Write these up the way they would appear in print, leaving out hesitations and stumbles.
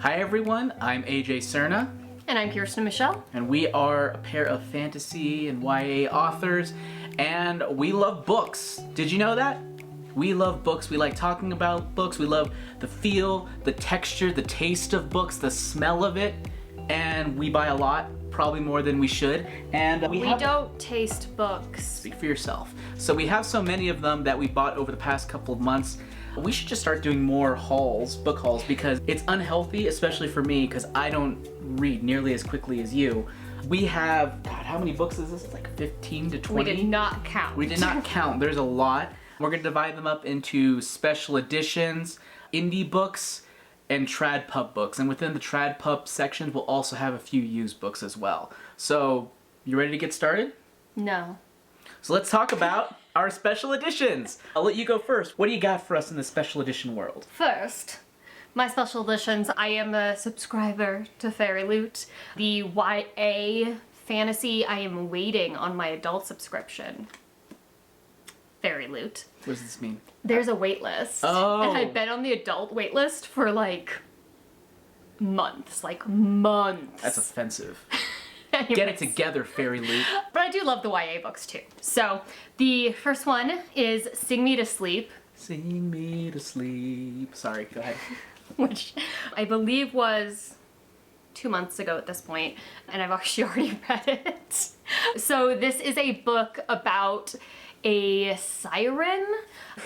Hi everyone, I'm AJ Cerna. And I'm Kiersten Michelle. And we are a pair of fantasy and YA authors, and we love books. Did you know that? We love books. We like talking about books. We love the feel, the texture, the taste of books, the smell of it, and we buy a lot, probably more than we should. And we don't taste books. Speak for yourself. So we have so many of them that we bought over the past couple of months. We should just start doing more hauls, book hauls, because it's unhealthy, especially for me, because I don't read nearly as quickly as you. We have, God, how many books is this? It's like 15 to 20? We did not count. We did not count. There's a lot. We're going to divide them up into special editions, indie books, and trad pub books. And within the trad pub sections, we'll also have a few used books as well. So, you ready to get started? No. So let's talk about our special editions. I'll let you go first. What do you got for us in the special edition world? First, my special editions. I am a subscriber to Fairy Loot. The YA fantasy, I am waiting on my adult subscription. Fairy Loot. What does this mean? There's a wait list. Oh. And I've been on the adult wait list for like months. That's offensive. Anyways. Get it together, Fairy Loot. But I do love the YA books too. So the first one is Sing Me to Sleep. Sing me to sleep. Sorry, go ahead. Which I believe was 2 months ago at this point, and I've actually already read it. So this is a book about a siren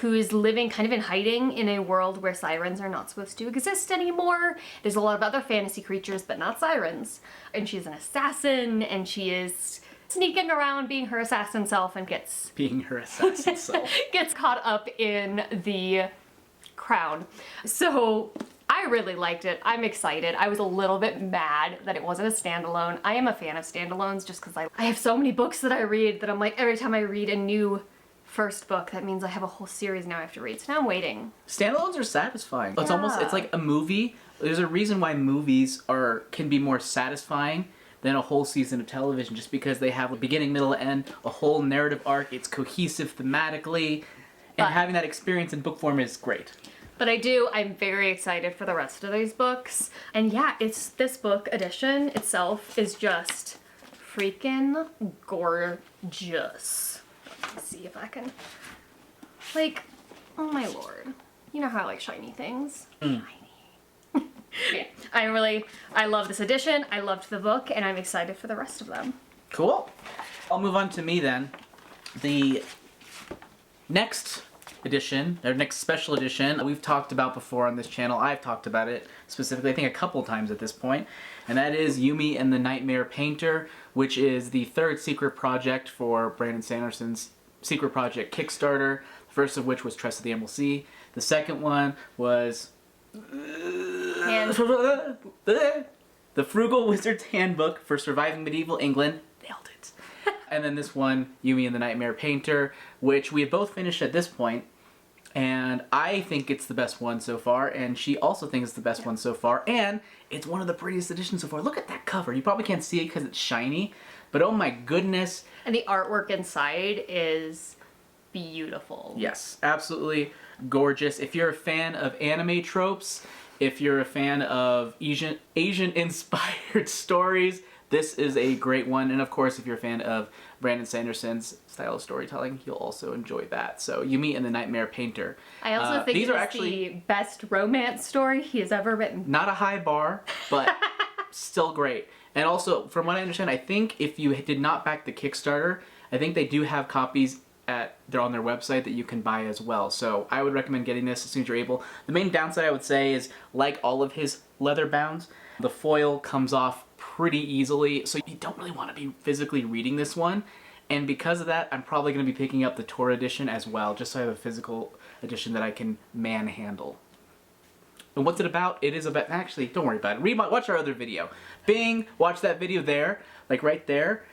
who is living kind of in hiding in a world where sirens are not supposed to exist anymore. There's a lot of other fantasy creatures, but not sirens. And she's an assassin, and she is sneaking around being her assassin self and gets... Being her assassin self. Gets caught up in the crowd. So I really liked it. I'm excited. I was a little bit mad that it wasn't a standalone. I am a fan of standalones just because I have so many books that I read that I'm like, every time I read a new first book, that means I have a whole series now I have to read. So now I'm waiting. Standalones are satisfying. It's Yeah. almost, it's like a movie. There's a reason why movies can be more satisfying than a whole season of television, just because they have a beginning, middle, end, a whole narrative arc. It's cohesive thematically, and having that experience in book form is great. But I'm very excited for the rest of these books. And yeah, this book edition itself is just freaking gorgeous. Let me see if I can, like, oh my lord. You know how I like shiny things? Shiny. Yeah, I love this edition. I loved the book, and I'm excited for the rest of them. Cool. I'll move on to me then. The next edition, or next special edition, we've talked about before on this channel. I've talked about it specifically, I think, a couple times at this point, and that is Yumi and the Nightmare Painter, which is the third secret project for Brandon Sanderson's secret project Kickstarter, the first of which was Tress of the Emerald Sea. The second one was The Frugal Wizard's Handbook for Surviving Medieval England. Nailed it. And then this one, Yumi and the Nightmare Painter, which we have both finished at this point, and I think it's the best one so far, and she also thinks it's the best one so far, and it's one of the prettiest editions so far. Look at that cover. You probably can't see it because it's shiny, but oh my goodness. And the artwork inside is beautiful. Yes, absolutely gorgeous. If you're a fan of anime tropes, if you're a fan of Asian-inspired stories, this is a great one. And of course, if you're a fan of Brandon Sanderson's style of storytelling, you'll also enjoy that. So, Yumi and the Nightmare Painter. I also think it's the best romance story he has ever written. Not a high bar, but still great. And also, from what I understand, I think if you did not back the Kickstarter, I think they do have copies they're on their website that you can buy as well. So I would recommend getting this as soon as you're able. The main downside I would say is, like all of his leather bounds, the foil comes off pretty easily, so you don't really want to be physically reading this one. And because of that, I'm probably going to be picking up the tour edition as well, just so I have a physical edition that I can manhandle. And what's it about? It is about, actually, don't worry about it. Watch our other video. Bing, watch that video there, like right there.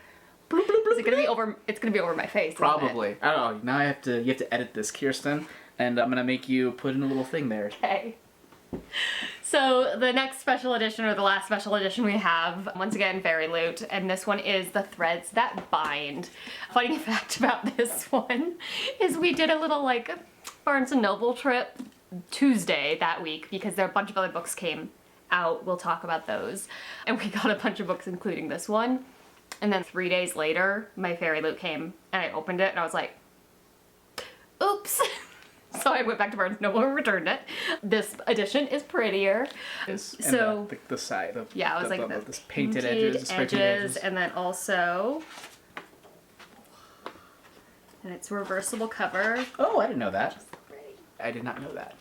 Bloop, bloop, bloop, is it gonna be over? It's gonna be over my face. Probably. I don't know. Now you have to edit this, Kiersten, and I'm gonna make you put in a little thing there. Okay. So the next special edition, or the last special edition we have, once again, Fairy Loot, and this one is The Threads That Bind. Funny fact about this one is we did a little Barnes & Noble trip Tuesday that week because there a bunch of other books came out, we'll talk about those. And we got a bunch of books, including this one. And then 3 days later, my fairy loot came, and I opened it, and I was like, oops. So I went back to Barnes & Noble and returned it. This edition is prettier. So the side of yeah, I was like the painted edges, and then also, and it's a reversible cover. Oh, I didn't know that. I did not know that.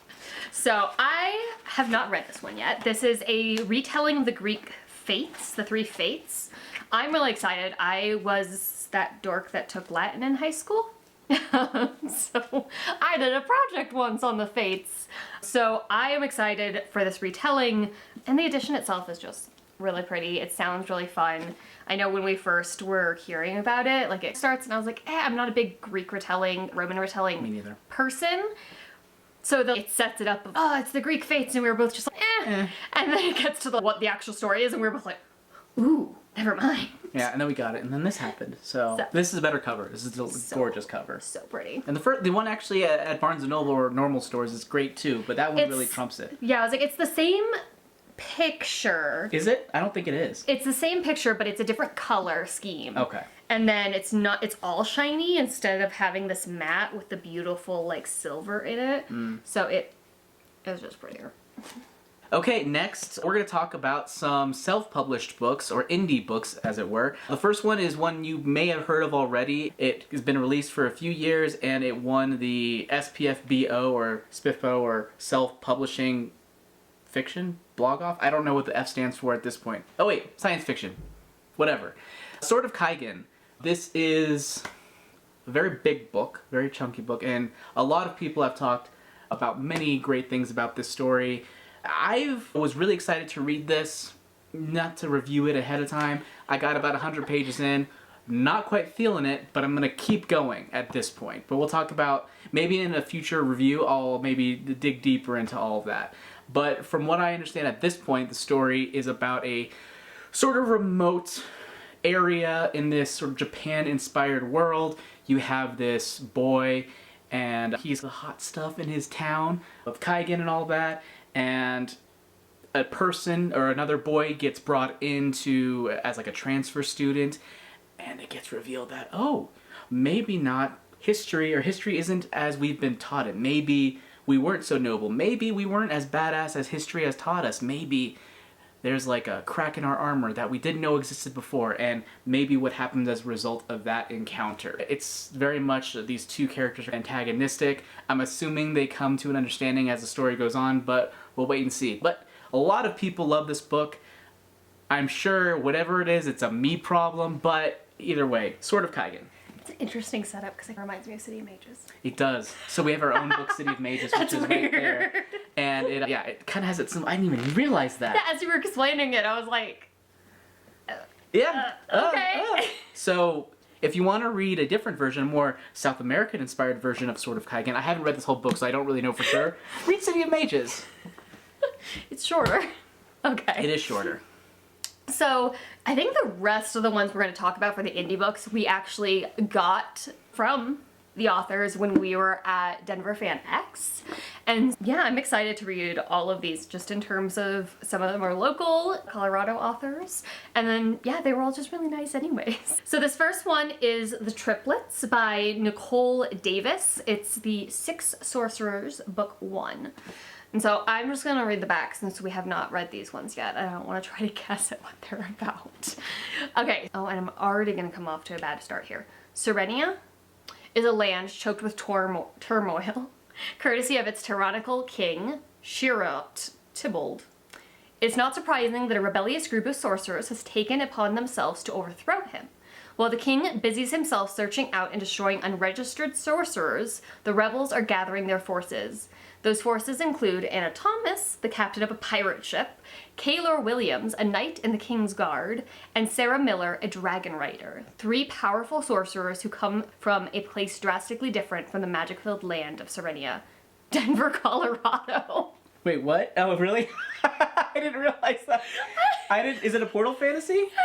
So I have not read this one yet. This is a retelling of the Greek fates, the 3 fates. I'm really excited. I was that dork that took Latin in high school. So I did a project once on the fates. So I am excited for this retelling, and the edition itself is just really pretty. It sounds really fun. I know when we first were hearing about it, like it starts and I was like, I'm not a big Greek retelling, Roman retelling Me neither. person. So it sets it up, it's the Greek fates, and we were both just like, And then it gets to what the actual story is, and we were both like, ooh, never mind. Yeah, and then we got it, and then this happened. So this is a better cover. This is a gorgeous cover. So pretty. And the one actually at Barnes & Noble or normal stores is great too, but that one really trumps it. Yeah, I was like, it's the same picture. Is it? I don't think it is. It's the same picture, but it's a different color scheme. Okay. And then it's all shiny instead of having this matte with the beautiful like silver in it. So it was just prettier. Okay, next we're going to talk about some self-published books, or indie books as it were. The first one is one you may have heard of already. It has been released for a few years and it won the SPFBO or SPFBO or Self-Publishing Fiction Blog Off. I don't know what the F stands for at this point. Oh wait, science fiction. Whatever. Sword of Kaigen. This is a very big book, very chunky book, and a lot of people have talked about many great things about this story. I was really excited to read this, not to review it ahead of time. I got about 100 pages in, not quite feeling it, but I'm going to keep going at this point. But we'll talk about, maybe in a future review, I'll maybe dig deeper into all of that. But from what I understand at this point, the story is about a sort of remote area in this sort of Japan-inspired world. You have this boy, and he's the hot stuff in his town of Kaigen and all that. And a person or another boy gets brought into as like a transfer student, and it gets revealed that, oh, maybe not history, or history isn't as we've been taught it. Maybe we weren't so noble. Maybe we weren't as badass as history has taught us. Maybe there's like a crack in our armor that we didn't know existed before, and maybe what happens as a result of that encounter. It's very much these two characters are antagonistic. I'm assuming they come to an understanding as the story goes on, but we'll wait and see. But a lot of people love this book. I'm sure whatever it is, it's a me problem, but either way, Sword of Kaigen. It's an interesting setup because it reminds me of City of Mages. It does. So we have our own book, City of Mages, which is right there. And it kind of has its, I didn't even realize that. Yeah, as you were explaining it, I was like, okay. So if you want to read a different version, a more South American inspired version of Sword of Kaigen, I haven't read this whole book, so I don't really know for sure. Read City of Mages. It's shorter. Okay. It is shorter. So I think the rest of the ones we're going to talk about for the indie books we actually got from the authors when we were at Denver Fan X. And yeah, I'm excited to read all of these just in terms of some of them are local Colorado authors. And then yeah, they were all just really nice anyways. So this first one is The Triplets by Nicole Davis. It's the Six Sorcerers book 1. And so I'm just gonna read the back since we have not read these ones yet. I don't want to try to guess at what they're about. Okay, oh, and I'm already gonna come off to a bad start here. Serenia is a land choked with turmoil, courtesy of its tyrannical king, Shirot Tybalt. It's not surprising that a rebellious group of sorcerers has taken upon themselves to overthrow him. While the king busies himself searching out and destroying unregistered sorcerers, the rebels are gathering their forces. Those forces include Anna Thomas, the captain of a pirate ship, Kaylor Williams, a knight in the King's Guard, and Sarah Miller, a dragon rider. 3 powerful sorcerers who come from a place drastically different from the magic-filled land of Serenia, Denver, Colorado. Wait, what? Oh, really? I didn't realize that. Is it a Portal fantasy? I don't know.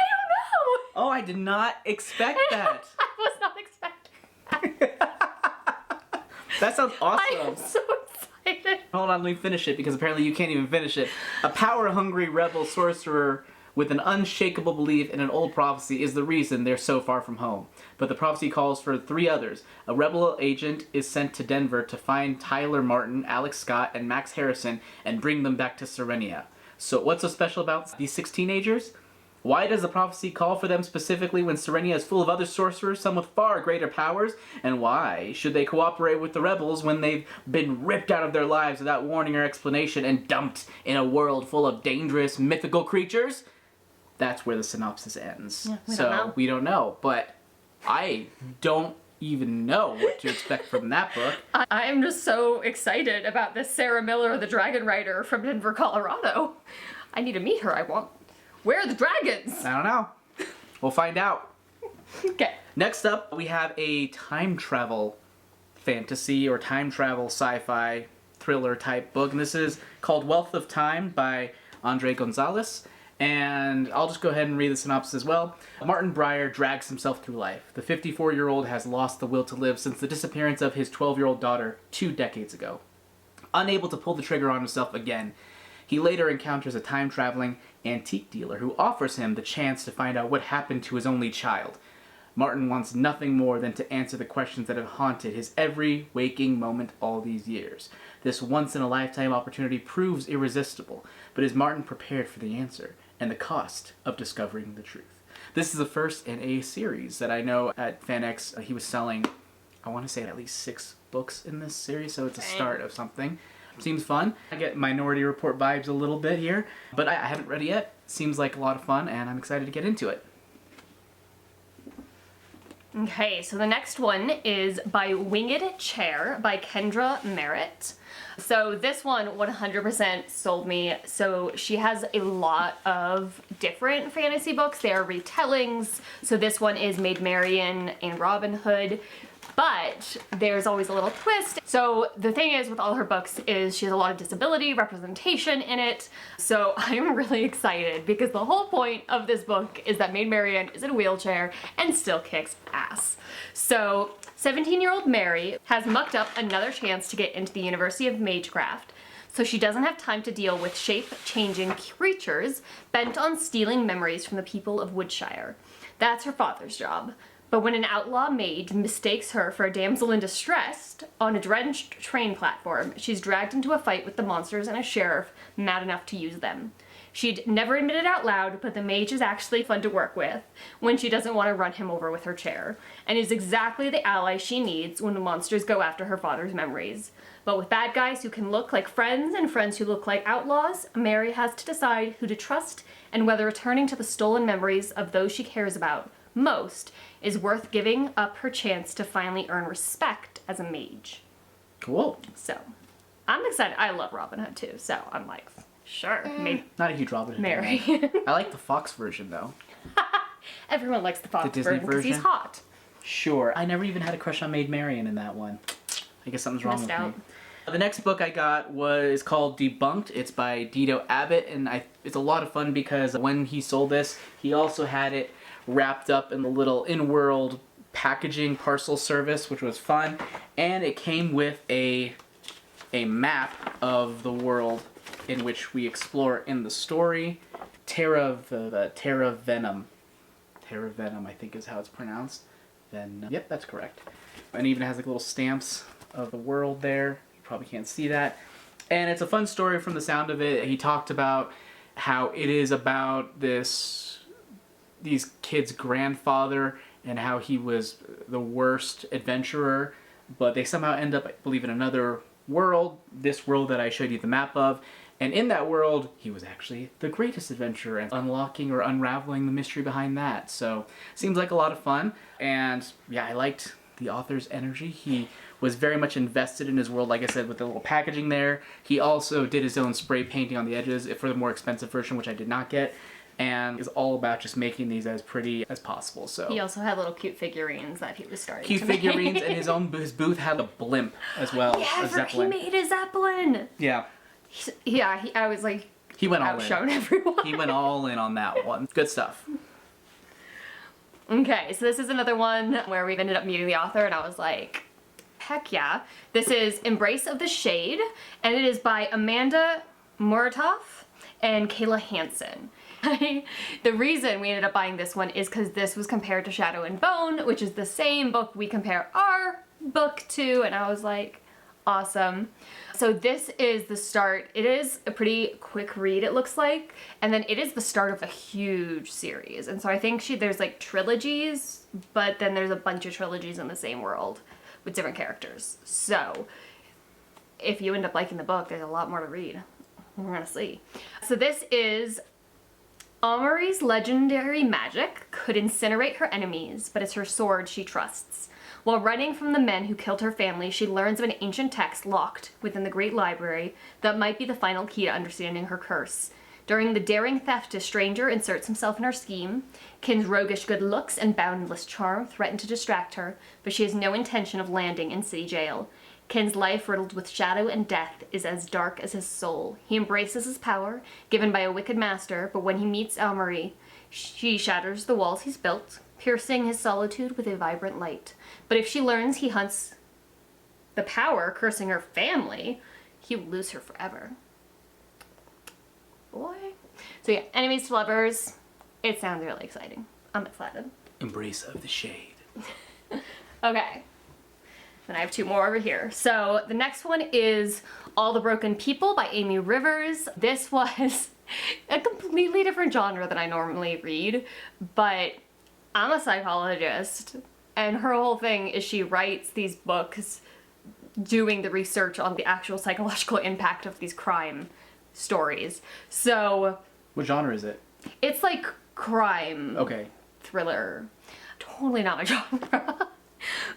Oh, I did not expect that. I was not expecting that. That sounds awesome. I am so excited. Hold on, let me finish it, because apparently you can't even finish it. A power-hungry rebel sorcerer with an unshakable belief in an old prophecy is the reason they're so far from home. But the prophecy calls for 3 others. A rebel agent is sent to Denver to find Tyler Martin, Alex Scott, and Max Harrison and bring them back to Serenia. So what's so special about these 6 teenagers? Why does the prophecy call for them specifically when Serenia is full of other sorcerers, some with far greater powers? And why should they cooperate with the rebels when they've been ripped out of their lives without warning or explanation and dumped in a world full of dangerous, mythical creatures? That's where the synopsis ends. Yeah, we don't know, but I don't even know what to expect from that book. I am just so excited about this Sarah Miller, the Dragon Rider from Denver, Colorado. I need to meet her. Where are the dragons? I don't know. We'll find out. Okay. Next up, we have a time travel fantasy or time travel sci-fi thriller type book, and this is called Wealth of Time by Andre Gonzalez. And I'll just go ahead and read the synopsis as well. Martin Breyer drags himself through life. The 54-year-old has lost the will to live since the disappearance of his 12-year-old daughter 2 decades ago. Unable to pull the trigger on himself again, he later encounters a time-traveling antique dealer who offers him the chance to find out what happened to his only child. Martin wants nothing more than to answer the questions that have haunted his every waking moment all these years. This once-in-a-lifetime opportunity proves irresistible, but is Martin prepared for the answer and the cost of discovering the truth? This is the first in a series that I know at FanX he was selling, I want to say at least 6 books in this series, so it's a start of something. Seems fun. I get Minority Report vibes a little bit here, but I haven't read it yet. Seems like a lot of fun, and I'm excited to get into it. Okay, so the next one is by Winged Chair by Kendra Merritt. So this one 100% sold me. So she has a lot of different fantasy books. They are retellings. So this one is Maid Marian and Robin Hood. But there's always a little twist. So the thing is with all her books is she has a lot of disability representation in it. So I'm really excited because the whole point of this book is that Maid Marian is in a wheelchair and still kicks ass. So 17-year-old Mary has mucked up another chance to get into the University of Magecraft. So she doesn't have time to deal with shape-changing creatures bent on stealing memories from the people of Woodshire. That's her father's job. But when an outlaw maid mistakes her for a damsel in distress on a drenched train platform, she's dragged into a fight with the monsters and a sheriff mad enough to use them. She'd never admit it out loud, but the mage is actually fun to work with when she doesn't want to run him over with her chair, and is exactly the ally she needs when the monsters go after her father's memories. But with bad guys who can look like friends and friends who look like outlaws, Mary has to decide who to trust and whether returning to the stolen memories of those she cares about most is worth giving up her chance to finally earn respect as a mage. Cool. So, I'm excited. I love Robin Hood too, so I'm like, sure, maybe. Not a huge Robin Hood Mary. fan. I like the Fox version though. Everyone likes the Fox Disney version because he's version? hot. Sure. I never even had a crush on Maid Marian in that one. I guess something's wrong Missed with out. me. The next book I got is called Debunked. It's by Dido Abbott, and it's a lot of fun because when he sold this, he also had it wrapped up in the little in-world packaging parcel service, which was fun, and it came with a map of the world in which we explore in the story. Terra Venom, I think is how it's pronounced. Yep, that's correct. And it even has like little stamps of the world there. You probably can't see that. And it's a fun story from the sound of it. He talked about how it is about these kids' grandfather and how he was the worst adventurer, but they somehow end up, I believe, in another world, this world that I showed you the map of, and in that world, he was actually the greatest adventurer and unlocking or unraveling the mystery behind that. So, seems like a lot of fun, and yeah, I liked the author's energy. He was very much invested in his world, like I said, with the little packaging there. He also did his own spray painting on the edges for the more expensive version, which I did not get, and is all about just making these as pretty as possible. So He also had little cute figurines that he was starting cute to figurines, make. and his booth had a blimp as well. Yeah, a Zeppelin. he made a Zeppelin. Yeah. Yeah, I was like, He went all outshone in. everyone. He went all in on that one. Good stuff. Okay, so this is another one where we've ended up meeting the author, and I was like, Heck yeah. This is Embrace of the Shade, and it is by Amanda Muratoff and Kayla Hansen. The reason we ended up buying this one is because this was compared to Shadow and Bone, which is the same book we compare our book to, and I was like, awesome. So this is the start. It is a pretty quick read, it looks like, and then it is the start of a huge series. And so I think there's like trilogies, but then there's a bunch of trilogies in the same world with different characters. So if you end up liking the book, there's a lot more to read. We're gonna see. So this is Amie's legendary magic could incinerate her enemies, but it's her sword she trusts. While running from the men who killed her family, she learns of an ancient text locked within the Great Library that might be the final key to understanding her curse. During the daring theft, a stranger inserts himself in her scheme. Kin's roguish good looks and boundless charm threaten to distract her, but she has no intention of landing in city jail. Kin's life, riddled with shadow and death, is as dark as his soul. He embraces his power, given by a wicked master, but when he meets Amie, she shatters the walls he's built, piercing his solitude with a vibrant light. But if she learns he hunts the power, cursing her family, he will lose her forever. Boy. So yeah, enemies to lovers. It sounds really exciting. I'm excited. Embrace of the Shade. Okay. Then I have two more over here. So the next one is All the Broken People by Amie Rivers. This was a completely different genre than I normally read, but I'm a psychologist, and her whole thing is she writes these books doing the research on the actual psychological impact of these crime stories. So What genre is it? it's like crime. Okay. Thriller. Totally not my genre.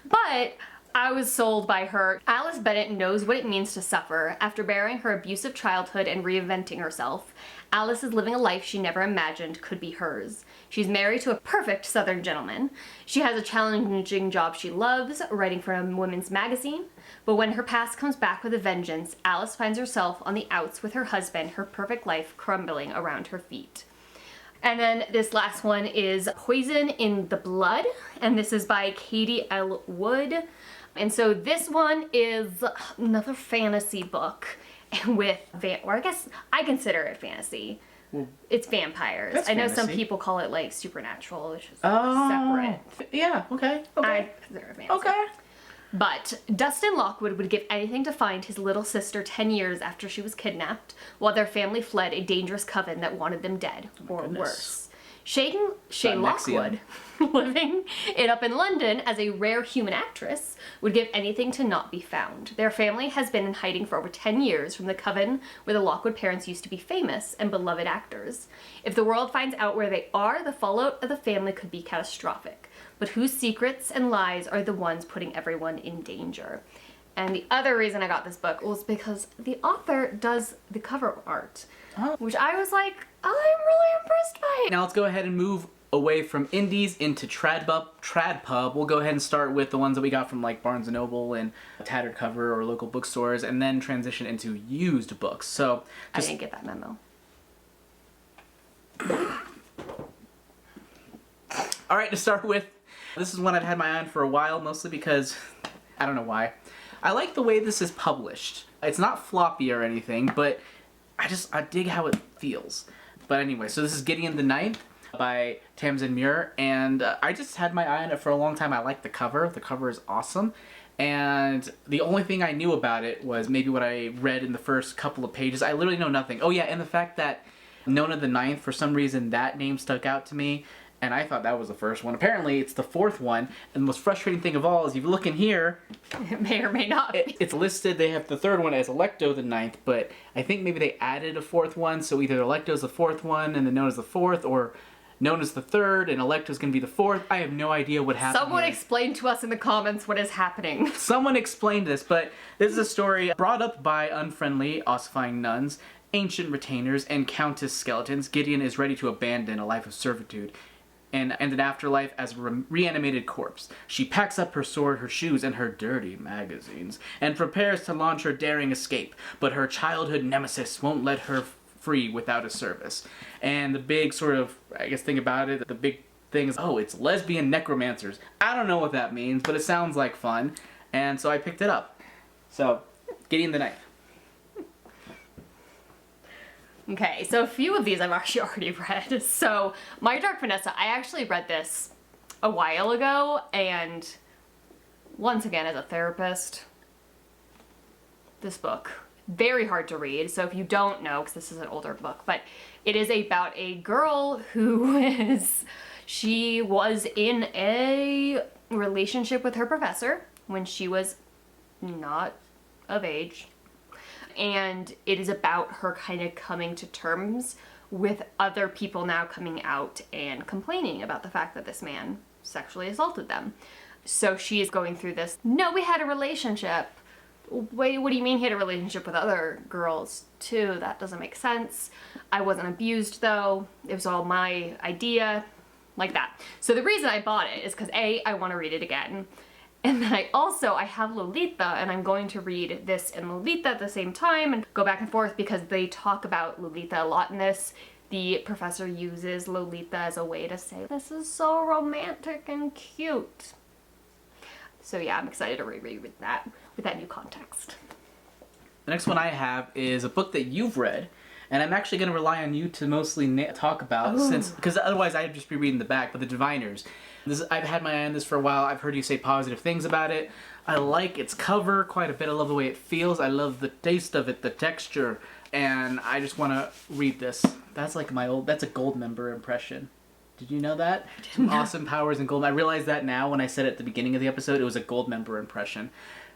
But I was sold by her. Alice Bennett knows what it means to suffer. After bearing her abusive childhood and reinventing herself, Alice is living a life she never imagined could be hers. She's married to a perfect Southern gentleman. She has a challenging job she loves, writing for a women's magazine. But when her past comes back with a vengeance, Alice finds herself on the outs with her husband, her perfect life crumbling around her feet. And then this last one is Poison in the Blood, and this is by Katy L.Wood. And so this one is another fantasy book with, or I guess I consider it fantasy. Well, it's vampires. That's I know fantasy. some people call it like supernatural, which is separate. Yeah, okay. I consider it fantasy. Okay. But Dustin Lockwood would give anything to find his little sister 10 years after she was kidnapped, while their family fled a dangerous coven that wanted them dead, or worse. Shay Lockwood, living it up in London as a rare human actress, would give anything to not be found. Their family has been in hiding for over 10 years from the coven where the Lockwood parents used to be famous and beloved actors. If the world finds out where they are, the fallout of the family could be catastrophic. But whose secrets and lies are the ones putting everyone in danger? And the other reason I got this book was because the author does the cover art, which I was like, I'm really impressed by it. Now let's go ahead and move away from indies into trad pub. We'll go ahead and start with the ones that we got from like Barnes & Noble and Tattered Cover or local bookstores, and then transition into used books. So I didn't get that memo. All right, to start with, this is one I've had my eye on for a while, mostly because I don't know why. I like the way this is published. It's not floppy or anything, but I dig how it feels. But anyway, so this is Gideon the Ninth by Tamsyn Muir, and I just had my eye on it for a long time. I like the cover. The cover is awesome. And the only thing I knew about it was maybe what I read in the first couple of pages. I literally know nothing. Oh yeah, and the fact that Nona the Ninth, for some reason that name stuck out to me, and I thought that was the first one. Apparently it's the fourth one, and the most frustrating thing of all is if you look in here, it may or may not be. It's listed, they have the third one as Electo the Ninth, but I think maybe they added a fourth one, so either Electo's the fourth one and then Nona's the fourth, or Nona's the third and Electo's gonna be the fourth. I have no idea what happened. Someone here. explain to us in the comments what is happening. Someone explained this, but this is a story brought up by unfriendly, ossifying nuns, ancient retainers, and countess skeletons. Gideon is ready to abandon a life of servitude and an afterlife as a reanimated corpse. She packs up her sword, her shoes, and her dirty magazines, and prepares to launch her daring escape, but her childhood nemesis won't let her free without a service. And the big sort of, I guess, thing about it, the big thing is, oh, it's lesbian necromancers. I don't know what that means, but it sounds like fun. And so I picked it up. So, Gideon the Knife. Okay, so a few of these I've actually already read. So, My Dark Vanessa, I actually read this a while ago, and once again, as a therapist, this book, very hard to read. So if you don't know, because this is an older book, but it is about a girl who she was in a relationship with her professor when she was not of age. And it is about her kind of coming to terms with other people now coming out and complaining about the fact that this man sexually assaulted them. So she is going through this, no, we had a relationship. Wait, what do you mean he had a relationship with other girls too? That doesn't make sense. I wasn't abused though. It was all my idea. Like that. So the reason I bought it is because A, I want to read it again. And then I have Lolita, and I'm going to read this and Lolita at the same time and go back and forth because they talk about Lolita a lot in this. The professor uses Lolita as a way to say, this is so romantic and cute. So yeah, I'm excited to reread with that new context. The next one I have is a book that you've read, and I'm actually going to rely on you to mostly talk about, because otherwise I'd just be reading the back, but The Diviners. I've had my eye on this for a while. I've heard you say positive things about it. I like its cover quite a bit. I love the way it feels. I love the taste of it, the texture, and I just want to read this. That's like that's a Goldmember impression. Did you know that? Some awesome powers in gold. I realized that now when I said it at the beginning of the episode, it was a Goldmember impression.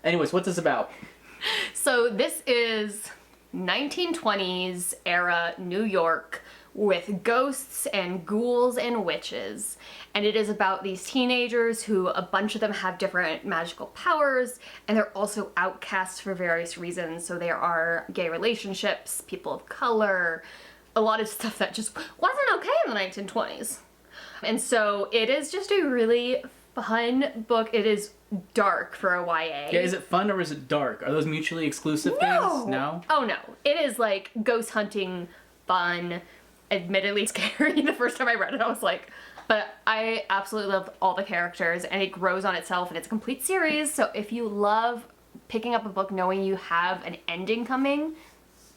Anyways, what's this about? So this is 1920s era New York with ghosts and ghouls and witches. And it is about these teenagers who, a bunch of them have different magical powers, and they're also outcasts for various reasons. So there are gay relationships, people of color, a lot of stuff that just wasn't okay in the 1920s. And so it is just a really fun book. It is dark for a YA. Yeah, is it fun or is it dark? Are those mutually exclusive things? No? Oh no. It is like ghost hunting fun, admittedly scary. The first time I read it, I was like, but I absolutely love all the characters, and it grows on itself, and it's a complete series. So if you love picking up a book knowing you have an ending coming,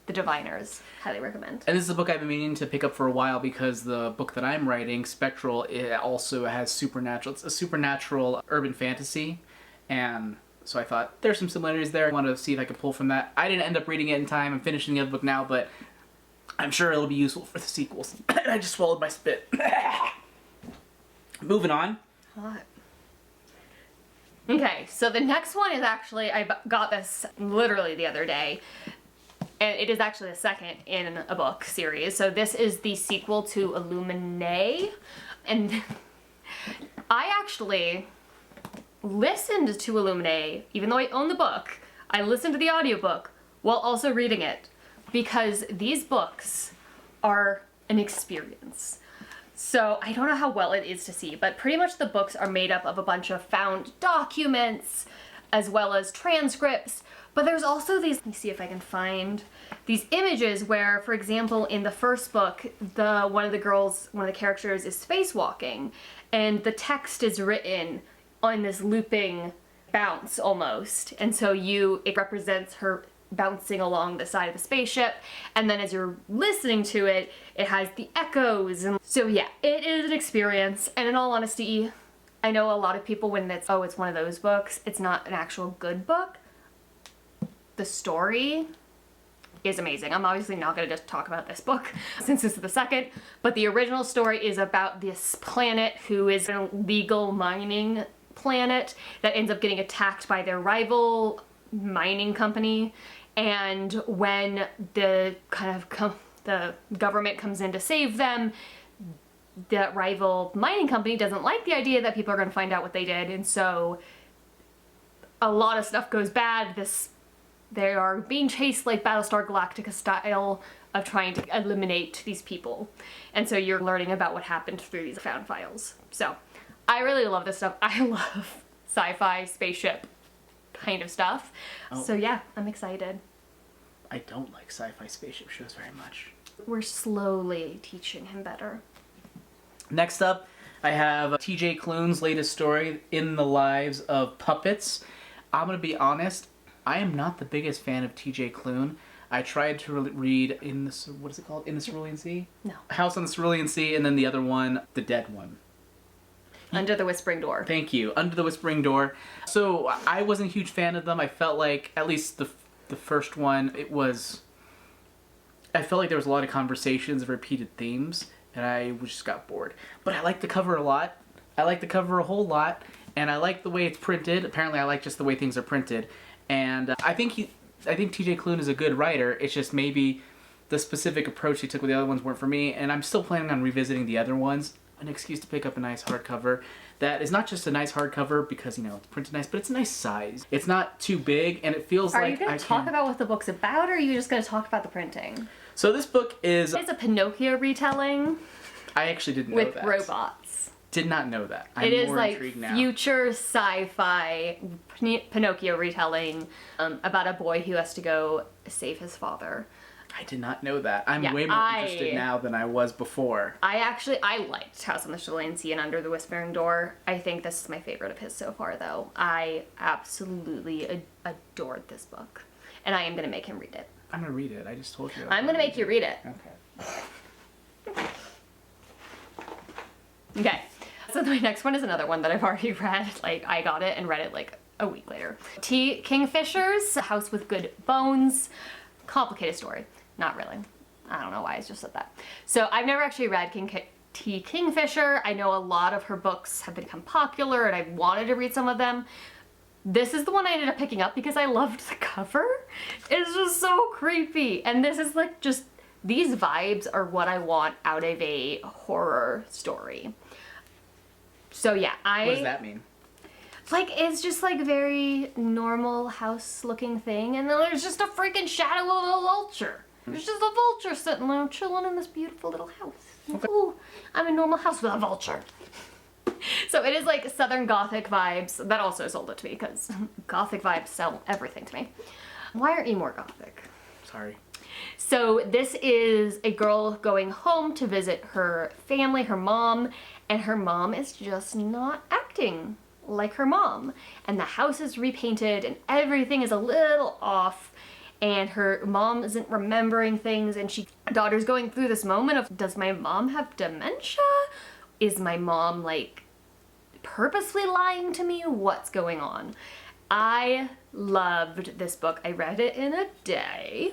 The Diviners, highly recommend. And this is a book I've been meaning to pick up for a while because the book that I'm writing, Spectral, it also has supernatural. It's a supernatural urban fantasy, and so I thought there's some similarities there. I wanted to see if I could pull from that. I didn't end up reading it in time. I'm finishing the other book now, but I'm sure it'll be useful for the sequels. I just swallowed my spit. Moving on. Hot. Okay, so the next one is actually, I got this literally the other day. And it is actually the second in a book series. So this is the sequel to Illuminae. And I actually listened to Illuminae, even though I own the book. I listened to the audiobook while also reading it, because these books are an experience. So I don't know how well it is to see, but pretty much the books are made up of a bunch of found documents as well as transcripts. But there's also these, let me see if I can find these images where, for example, in the first book, one of the characters is spacewalking, and the text is written on this looping bounce almost. And so it represents her bouncing along the side of the spaceship, and then as you're listening to it, it has the echoes. And so yeah, it is an experience, and in all honesty, I know a lot of people when it's one of those books, it's not an actual good book. The story is amazing. I'm obviously not going to just talk about this book since this is the second, but the original story is about this planet who is an illegal mining planet that ends up getting attacked by their rival mining company, and when the the government comes in to save them, that rival mining company doesn't like the idea that people are going to find out what they did, and so a lot of stuff goes bad. They are being chased like Battlestar Galactica style of trying to eliminate these people. And so you're learning about what happened through these found files. So I really love this stuff. I love sci-fi, spaceship kind of stuff. Oh. So yeah, I'm excited. I don't like sci-fi spaceship shows very much. We're slowly teaching him better. Next up, I have TJ Klune's latest story, In the Lives of Puppets. I'm gonna be honest, I am not the biggest fan of T.J. Klune. I tried to read In the Cerulean Sea? No. House on the Cerulean Sea, and then the other one, the dead one. Under the Whispering Door. Thank you. Under the Whispering Door. So I wasn't a huge fan of them. I felt like, at least the first one, I felt like there was a lot of conversations of repeated themes, and I just got bored. But I like the cover a lot. I like the cover a whole lot, and I like the way it's printed. Apparently I like just the way things are printed. And I think T.J. Klune is a good writer. It's just maybe the specific approach he took with the other ones weren't for me, and I'm still planning on revisiting the other ones. An excuse to pick up a nice hardcover that is not just a nice hardcover because, it's printed nice, but it's a nice size. It's not too big, and it feels like Are you going to talk about what the book's about, or are you just going to talk about the printing? So this book is... It's a Pinocchio retelling. I actually didn't know that. With robots. Did not know that. I'm it is more like intrigued now. future sci-fi Pinocchio retelling about a boy who has to go save his father. I did not know that. I'm way more interested now than I was before. I liked House on the Cerulean Sea and Under the Whispering Door. I think this is my favorite of his so far, though. I absolutely adored this book. And I am going to make him read it. I'm going to read it. I just told you. I'm going to make you read it. Okay. Okay. So my next one is another one that I've already read. Like, I got it and read it like a week later. Kingfishers House with Good Bones. Complicated story. Not really. I don't know why I just said that. So I've never actually read Kingfisher. I know a lot of her books have become popular and I wanted to read some of them. This is the one I ended up picking up because I loved the cover. It's just so creepy. And this is like just, these vibes are what I want out of a horror story. So yeah, What does that mean? Like, it's just like very normal house looking thing, and then there's just a freaking shadow of a vulture. There's just a vulture sitting there chilling in this beautiful little house. Okay. Ooh, I'm a normal house with a vulture. So it is like Southern Gothic vibes. That also sold it to me because Gothic vibes sell everything to me. Why aren't you more Gothic? Sorry. So this is a girl going home to visit her family, her mom, and her mom is just not acting like her mom, and the house is repainted and everything is a little off, and her mom isn't remembering things, and daughter's going through this moment of, does my mom have dementia? Is my mom like purposely lying to me? What's going on? I loved this book. I read it in a day,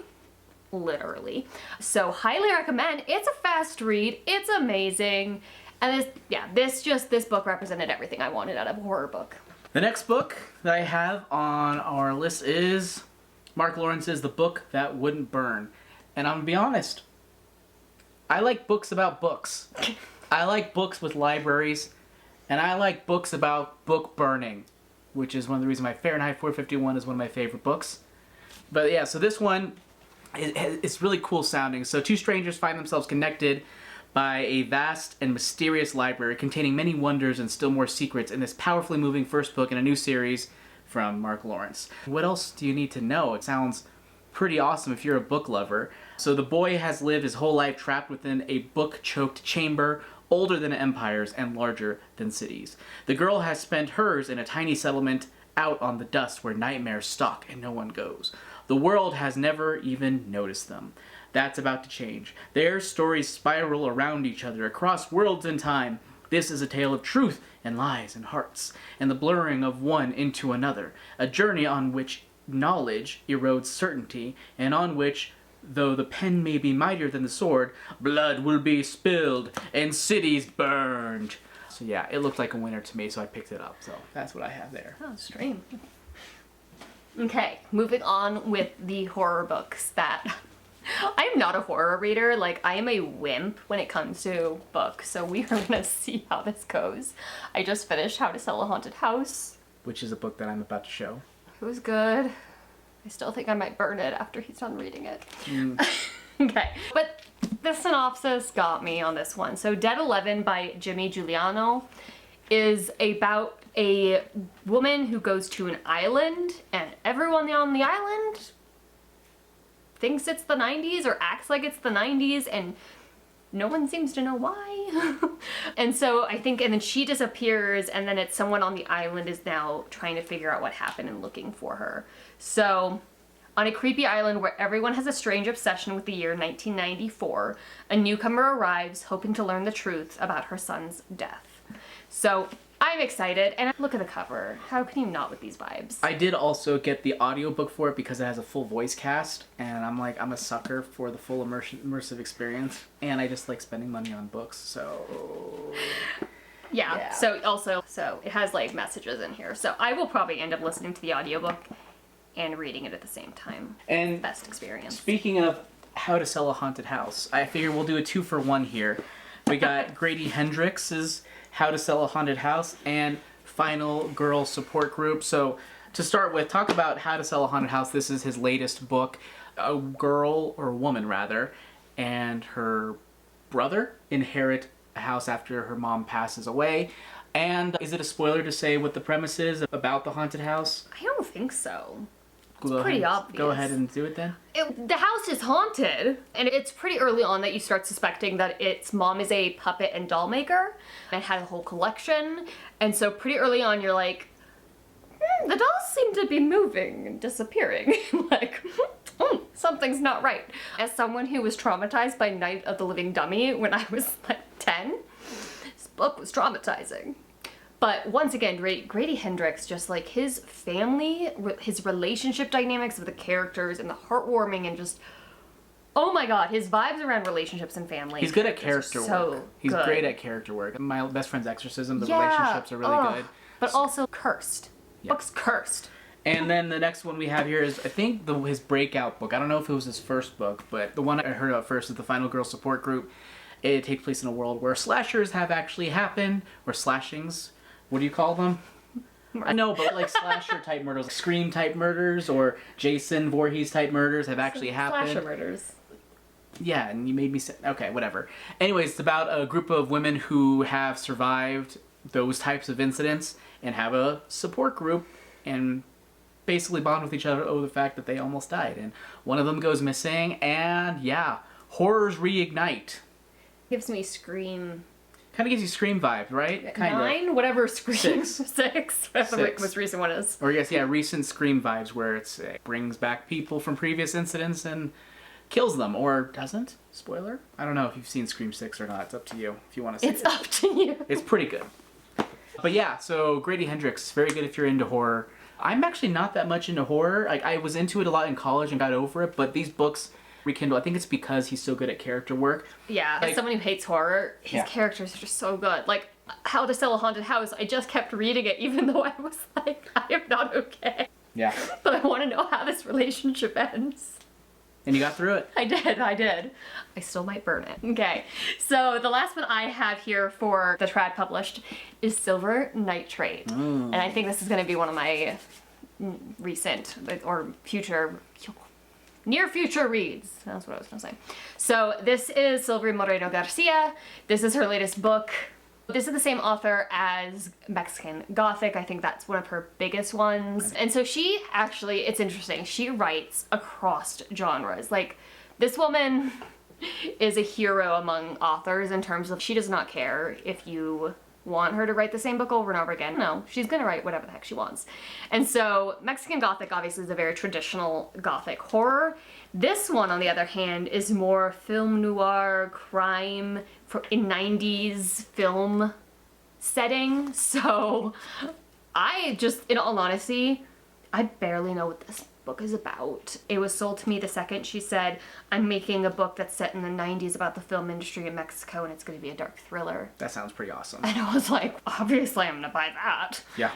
literally. So highly recommend. It's a fast read. It's amazing. And this book represented everything I wanted out of a horror book. The next book that I have on our list is Mark Lawrence's The Book That Wouldn't Burn. And I'm gonna be honest, I like books about books. I like books with libraries, and I like books about book burning, which is one of the reasons my Fahrenheit 451 is one of my favorite books. But yeah, so this one, it's really cool sounding. So two strangers find themselves connected by a vast and mysterious library containing many wonders and still more secrets in this powerfully moving first book in a new series from Mark Lawrence. What else do you need to know? It sounds pretty awesome if you're a book lover. So the boy has lived his whole life trapped within a book-choked chamber, older than empires and larger than cities. The girl has spent hers in a tiny settlement out on the dust where nightmares stalk and no one goes. The world has never even noticed them. That's about to change. Their stories spiral around each other across worlds and time. This is a tale of truth and lies and hearts, and the blurring of one into another. A journey on which knowledge erodes certainty, and on which, though the pen may be mightier than the sword, blood will be spilled and cities burned. So yeah, it looked like a winner to me, so I picked it up. So that's what I have there. Oh, stream. Okay, moving on with the horror books that... I'm not a horror reader. Like, I am a wimp when it comes to books, so we are gonna see how this goes. I just finished How to Sell a Haunted House, which is a book that I'm about to show. It was good. I still think I might burn it after he's done reading it. Okay, but the synopsis got me on this one. So Dead 11 by Jimmy Giuliano is about a woman who goes to an island, and everyone on the island thinks it's the 90s or acts like it's the 90s, and no one seems to know why. And so I think, and then she disappears, and then it's someone on the island is now trying to figure out what happened and looking for her. So on a creepy island where everyone has a strange obsession with the year 1994, a newcomer arrives hoping to learn the truth about her son's death. So I'm excited, and look at the cover. How can you not with these vibes? I did also get the audiobook for it because it has a full voice cast, and I'm a sucker for the full immersive experience, and I just like spending money on books, so... Yeah. So it has like messages in here. So I will probably end up listening to the audiobook and reading it at the same time. And best experience. Speaking of how to sell a haunted house, I figure we'll do a 2-for-1 here. We got Grady Hendrix's How to Sell a Haunted House and Final Girl Support Group. So to start with, talk about How to Sell a Haunted House. This is his latest book. A girl, or woman rather, and her brother inherit a house after her mom passes away. And is it a spoiler to say what the premise is about the haunted house? I don't think so. It's pretty obvious. Go ahead and do it then. The house is haunted, and it's pretty early on that you start suspecting that its mom is a puppet and doll maker and had a whole collection. And so pretty early on you're like, the dolls seem to be moving and disappearing. Like, something's not right. As someone who was traumatized by Night of the Living Dummy when I was like 10, this book was traumatizing. But once again, Grady Hendrix, just like his family, his relationship dynamics with the characters and the heartwarming and just, oh my god, his vibes around relationships and family. He's good at character work. He's great at character work. My Best Friend's Exorcism, the relationships are really good. But also cursed. Yeah. Book's cursed. And then the next one we have here is, I think, his breakout book. I don't know if it was his first book, but the one I heard about first is the Final Girl Support Group. It takes place in a world where slashers have actually happened, or slashings. What do you call them? I know, but like slasher type murders, like Scream type murders, or Jason Voorhees type murders have actually happened. Slasher murders. Yeah, and you made me say, okay, whatever. Anyways, it's about a group of women who have survived those types of incidents and have a support group and basically bond with each other over the fact that they almost died. And one of them goes missing, and yeah, horrors reignite. Gives me Scream. Kind of gives you Scream vibes, right? Kind 9? Whatever Scream. 6. 6. Whatever the most recent one is. Or I guess, yeah, recent Scream vibes where it brings back people from previous incidents and kills them. Or doesn't. Spoiler? I don't know if you've seen Scream 6 or not. It's up to you if you want to see it. It's up to you. It's pretty good. But yeah, so Grady Hendrix, very good if you're into horror. I'm actually not that much into horror. Like, I was into it a lot in college and got over it, but these books rekindle. I think it's because he's so good at character work. Yeah, as someone who hates horror, his characters are just so good. Like, How to Sell a Haunted House, I just kept reading it even though I was like, I am not okay. Yeah. But I want to know how this relationship ends. And you got through it. I did. I still might burn it. Okay, so the last one I have here for the trad published is Silver Nitrate. And I think this is going to be one of my recent or near future reads. That's what I was going to say. So this is Silvery Moreno Garcia. This is her latest book. This is the same author as Mexican Gothic. I think that's one of her biggest ones. And so she actually, it's interesting, she writes across genres. Like, this woman is a hero among authors in terms of she does not care if you want her to write the same book over and over again. No, she's gonna write whatever the heck she wants. And so Mexican Gothic obviously is a very traditional Gothic horror. This one, on the other hand, is more film noir, crime, in 90s film setting. So I just, in all honesty, I barely know what this book is about. It was sold to me the second she said, I'm making a book that's set in the 90s about the film industry in Mexico and it's going to be a dark thriller. That sounds pretty awesome. And I was like, obviously I'm going to buy that. Yeah.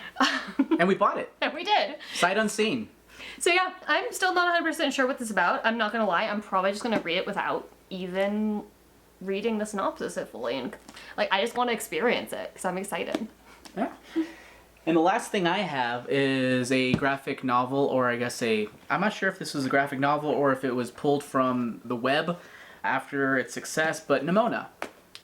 And we bought it. And we did. Sight unseen. So yeah, I'm still not 100% sure what this is about. I'm not going to lie. I'm probably just going to read it without even reading the synopsis fully. And like, I just want to experience it because I'm excited. Yeah. And the last thing I have is a graphic novel, or I guess I'm not sure if this was a graphic novel or if it was pulled from the web after its success, but Nimona.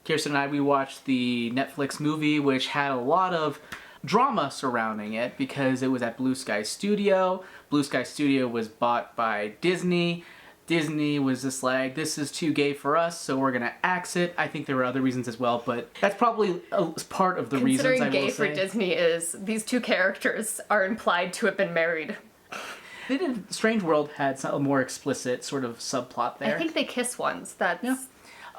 Kiersten and I, we watched the Netflix movie, which had a lot of drama surrounding it because it was at Blue Sky Studio. Blue Sky Studio was bought by Disney. Disney was just like, this is too gay for us, so we're gonna axe it. I think there were other reasons as well, but that's probably part of the reasons, I will say. Considering gay for Disney is, these two characters are implied to have been married. They did. Strange World had a more explicit sort of subplot there. I think they kiss once. That's... Yeah.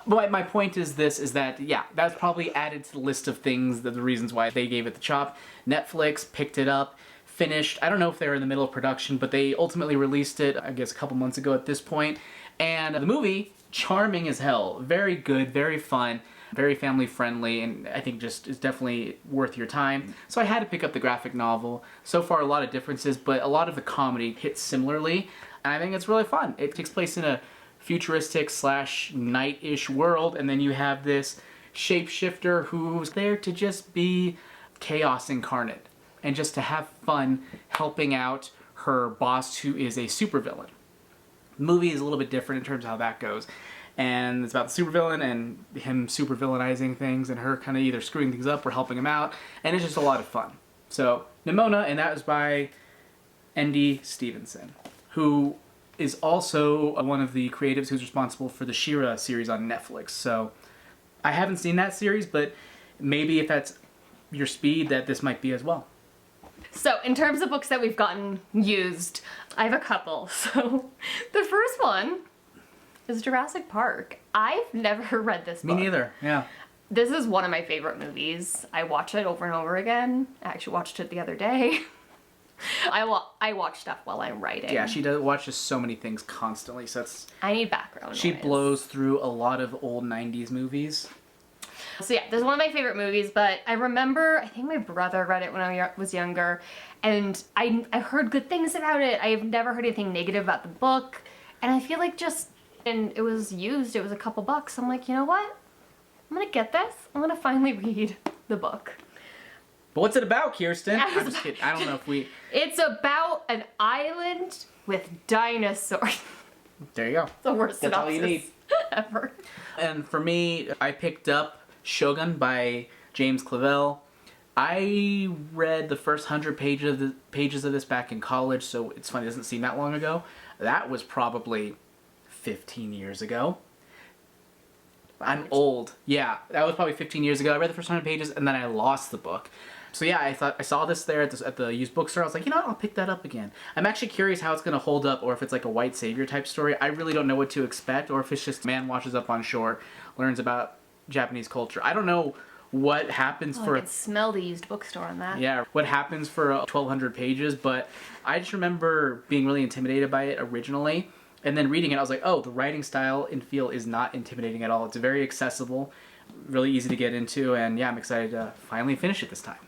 But my point is that, yeah, that's probably added to the list of things, the reasons why they gave it the chop. Netflix picked it up, finished. I don't know if they were in the middle of production, but they ultimately released it, I guess, a couple months ago at this point. And the movie, charming as hell. Very good, very fun, very family friendly, and I think just is definitely worth your time. So I had to pick up the graphic novel. So far, a lot of differences, but a lot of the comedy hits similarly. And I think it's really fun. It takes place in a futuristic / night-ish world, and then you have this shapeshifter who's there to just be chaos incarnate and just to have fun helping out her boss, who is a supervillain. The movie is a little bit different in terms of how that goes, and it's about the supervillain and him supervillainizing things and her kind of either screwing things up or helping him out, and it's just a lot of fun. So Nimona, and that was by N.D. Stevenson, who is also one of the creatives who's responsible for the She-Ra series on Netflix. So I haven't seen that series, but maybe if that's your speed, that this might be as well. So in terms of books that we've gotten used, I have a couple. So the first one is Jurassic Park. I've never read this book. Me neither, yeah. This is one of my favorite movies. I watch it over and over again. I actually watched it the other day. I watch stuff while I'm writing. Yeah, she watches so many things constantly, so it's... I need background She noise. blows through a lot of old 90s movies. So yeah, this is one of my favorite movies, but I remember, I think my brother read it when I was younger, and I heard good things about it. I've never heard anything negative about the book, and I feel like and it was used, it was a couple bucks. I'm like, you know what? I'm gonna get this. I'm gonna finally read the book. But what's it about, Kiersten? I'm just kidding. I don't know if we... It's about an island with dinosaurs. There you go. The worst That's synopsis all you need. ever. And for me, I picked up Shogun by James Clavell. I read the first 100 pages of this back in college, so it's funny, it doesn't seem that long ago. That was probably 15 years ago. I'm old. Yeah, that was probably 15 years ago. I read the first 100 pages, and then I lost the book. So yeah, I saw this there at the used bookstore. I was like, you know what, I'll pick that up again. I'm actually curious how it's going to hold up, or if it's like a white savior type story. I really don't know what to expect, or if it's just man washes up on shore, learns about Japanese culture. I don't know what happens for... I can smell the used bookstore on that. Yeah, what happens for 1,200 pages, but I just remember being really intimidated by it originally, and then reading it, I was like, oh, the writing style and feel is not intimidating at all. It's very accessible, really easy to get into, and yeah, I'm excited to finally finish it this time.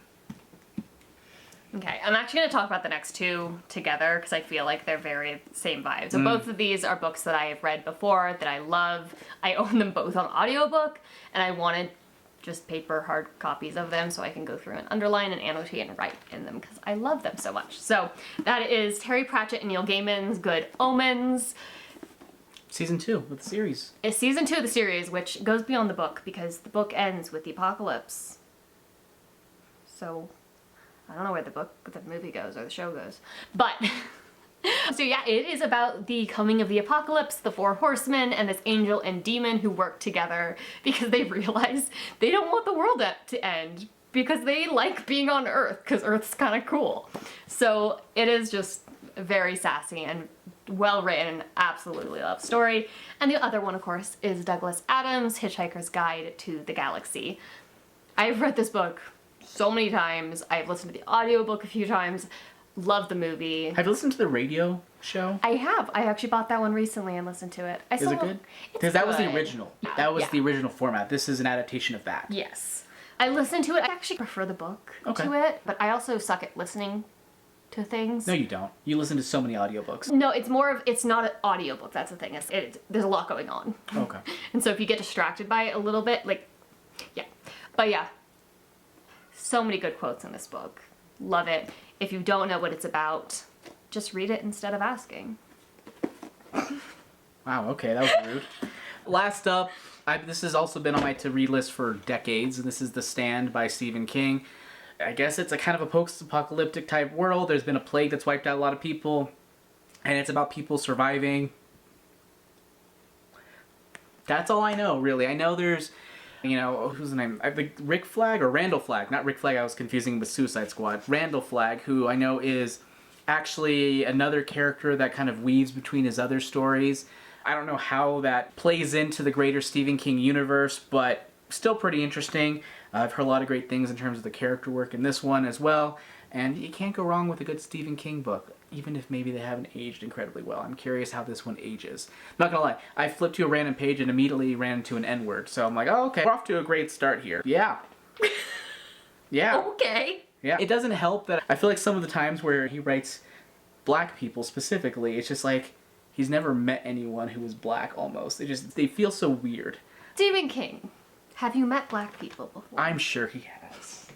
Okay, I'm actually going to talk about the next two together because I feel like they're very same vibes. So both of these are books that I have read before, that I love. I own them both on audiobook, and I wanted just paper hard copies of them so I can go through and underline and annotate and write in them because I love them so much. So that is Terry Pratchett and Neil Gaiman's Good Omens. Season 2 of the series. It's season 2 of the series, which goes beyond the book because the book ends with the apocalypse. So I don't know where the movie goes or the show goes. But, so yeah, it is about the coming of the apocalypse, the 4 horsemen, and this angel and demon who work together because they realize they don't want the world to end because they like being on Earth because Earth's kind of cool. So it is just very sassy and well written, absolutely love story. And the other one, of course, is Douglas Adams' Hitchhiker's Guide to the Galaxy. I've read this book so many times. I've listened to the audiobook a few times. Love the movie. Have you listened to the radio show? I have. I actually bought that one recently and listened to it. Is it good? Because that was the original. That was Yeah. the original format. This is an adaptation of that. Yes. I listened to it. I actually prefer the book to it, but I also suck at listening to things. No, you don't. You listen to so many audiobooks. No, it's more of, it's not an audiobook. That's the thing. There's a lot going on. Okay. And so if you get distracted by it a little bit, like, yeah. But yeah, so many good quotes in this book. Love it. If you don't know what it's about, just read it instead of asking. Wow, okay, that was rude. Last up, this has also been on my to-read list for decades, and this is The Stand by Stephen King. I guess it's a kind of a post-apocalyptic type world. There's been a plague that's wiped out a lot of people, and it's about people surviving That's all I know, really. I know there's, you know, who's the name? I think Rick Flag or Randall Flag. Not Rick Flag, I was confusing with Suicide Squad. Randall Flag, who I know is actually another character that kind of weaves between his other stories. I don't know how that plays into the greater Stephen King universe, but still pretty interesting. I've heard a lot of great things in terms of the character work in this one as well. And you can't go wrong with a good Stephen King book, even if maybe they haven't aged incredibly well. I'm curious how this one ages. Not gonna lie, I flipped to a random page and immediately ran into an N-word. So I'm like, oh, okay, we're off to a great start here. Yeah. Yeah. Okay. Yeah. It doesn't help that I feel like some of the times where he writes black people specifically, it's just like he's never met anyone who was black almost. They feel so weird. Stephen King, have you met black people before? I'm sure he has.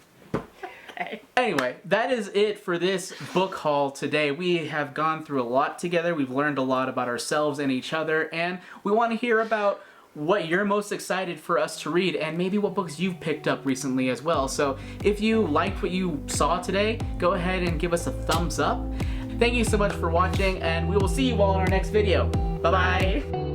Okay. Anyway, that is it for this book haul today. We have gone through a lot together. We've learned a lot about ourselves and each other, and we want to hear about what you're most excited for us to read and maybe what books you've picked up recently as well. So if you liked what you saw today, go ahead and give us a thumbs up. Thank you so much for watching, and we will see you all in our next video. Bye-bye.